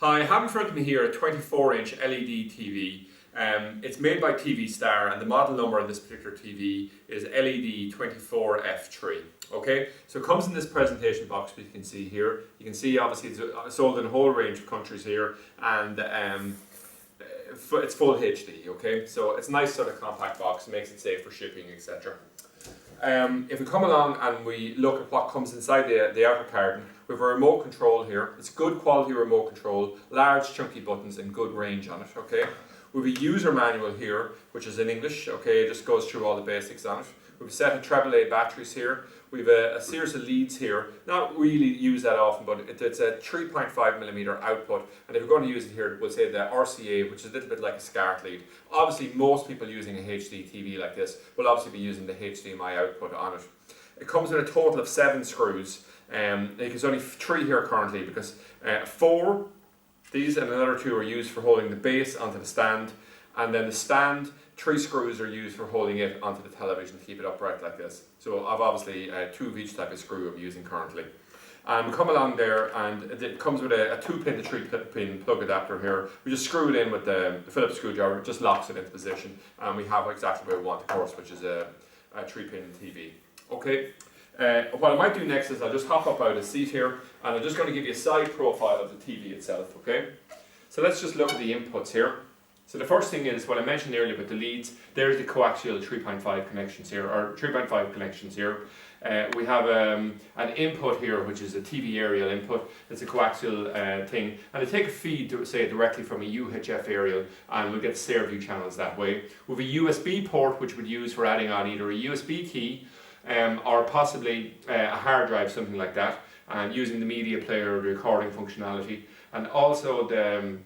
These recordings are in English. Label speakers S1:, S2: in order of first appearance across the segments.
S1: Hi, I have in front of me here a 24-inch LED TV. It's made by TV Star, and the model number on this particular TV is LED24F3. Okay, so it comes in this presentation box, which you can see here. You can see obviously it's sold in a whole range of countries here, and it's full HD. Okay, so it's a nice sort of compact box. It makes it safe for shipping, etc. If we come along and we look at what comes inside the outer carton, we have a remote control here. It's good quality remote control, large chunky buttons and good range on it, okay? We have a user manual here, which is in English, okay? It just goes through all the basics on it. We have a set of AAA batteries here. We have a series of leads here. Not really used that often, but it's a 3.5mm output. And if we're going to use it here, we'll say the RCA, which is a little bit like a SCART lead. Obviously, most people using a HD TV like this will obviously be using the HDMI output on it. It comes with a total of 7 screws. There's only 3 here currently because 4, these and another 2 are used for holding the base onto the stand, and then the stand, 3 screws are used for holding it onto the television to keep it upright like this. So I've obviously 2 of each type of screw I'm using currently. And we come along there, and it comes with a 2-pin to 3-pin plug adapter here. We just screw it in with the Phillips screwdriver, it just locks it into position, and we have exactly what we want, of course, which is a 3-pin TV. Okay. What I might do next is I'll just hop up out of the seat here, and I'm just going to give you a side profile of the TV itself, okay? So let's just look at the inputs here. So the first thing is what I mentioned earlier with the leads. There's the coaxial 3.5 connections here, or 3.5 connections here. We have an input here, which is a TV aerial input. It's a coaxial thing, and I take a feed, say, directly from a UHF aerial, and we'll get SareView channels that way. We have a USB port, which we'd use for adding on either a USB key or possibly a hard drive, something like that, and using the media player recording functionality, and also the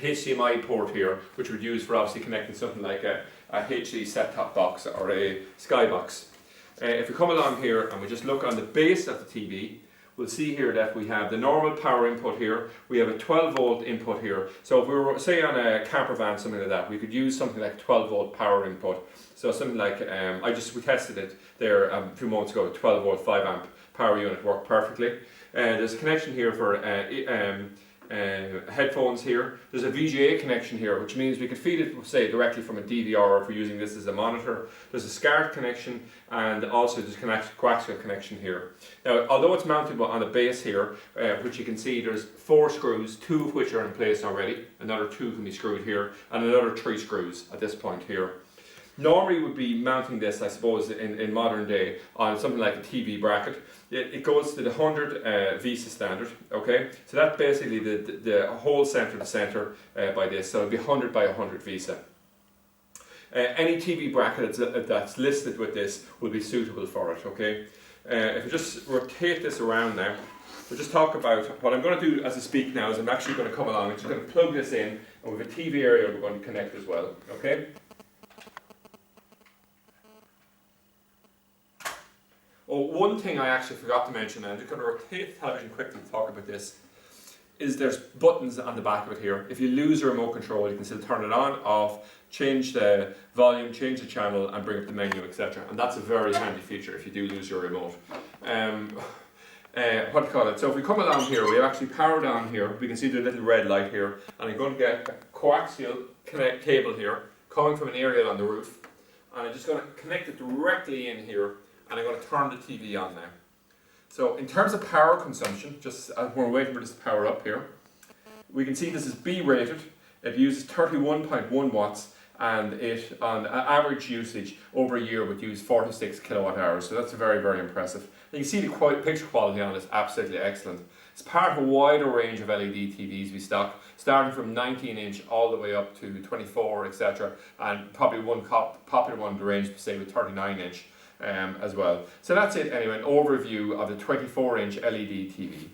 S1: HDMI port here, which we'd use for obviously connecting something like a HD set-top box or a Skybox. If we come along here and we just look on the base of the TV, we'll see here that we have the normal power input here. We have a 12-volt input here. So if we were, say, on a camper van, something like that, we could use something like 12-volt power input. So something like, we tested it there a few moments ago, 12-volt 5-amp power unit worked perfectly. There's a connection here for headphones here. There's a VGA connection here, which means we could feed it, say, directly from a DVR if we're using this as a monitor. There's a SCART connection, and also there's a coaxial connection here. Now, although it's mounted on the base here, which you can see there's 4 screws, 2 of which are in place already. Another 2 can be screwed here, and another 3 screws at this point here. Normally we'd be mounting this, I suppose, in modern day on something like a TV bracket. It goes to the 100 VESA standard, okay? So that's basically the whole centre to centre by this, so it'll be 100 by 100 VESA. Any TV bracket that's listed with this will be suitable for it, okay? If we just rotate this around now, we'll just talk about what I'm going to do as I speak now is I'm actually going to come along and just going to plug this in, and with a TV area we're going to connect as well, okay? Oh, one thing I actually forgot to mention, and I'm just going to rotate the television quickly to talk about this, is there's buttons on the back of it here. If you lose the remote control, you can still turn it on, off, change the volume, change the channel, and bring up the menu, etc. And that's a very handy feature if you do lose your remote. What do you call it? So if we come along here, we have actually powered on here. We can see the little red light here, and I'm going to get a coaxial cable here coming from an aerial on the roof, and I'm just going to connect it directly in here. And I'm going to turn the TV on now. So in terms of power consumption, just as we're waiting for this to power up here, we can see this is B rated. It uses 31.1 watts, and it on average usage over a year would use 46 kilowatt hours. So that's very, very impressive. And you can see the picture quality on it is absolutely excellent. It's part of a wider range of LED TVs we stock, starting from 19-inch all the way up to 24, etc. And probably one popular one in the range, say, with 39-inch. As well. So that's it anyway, an overview of the 24-inch LED TV.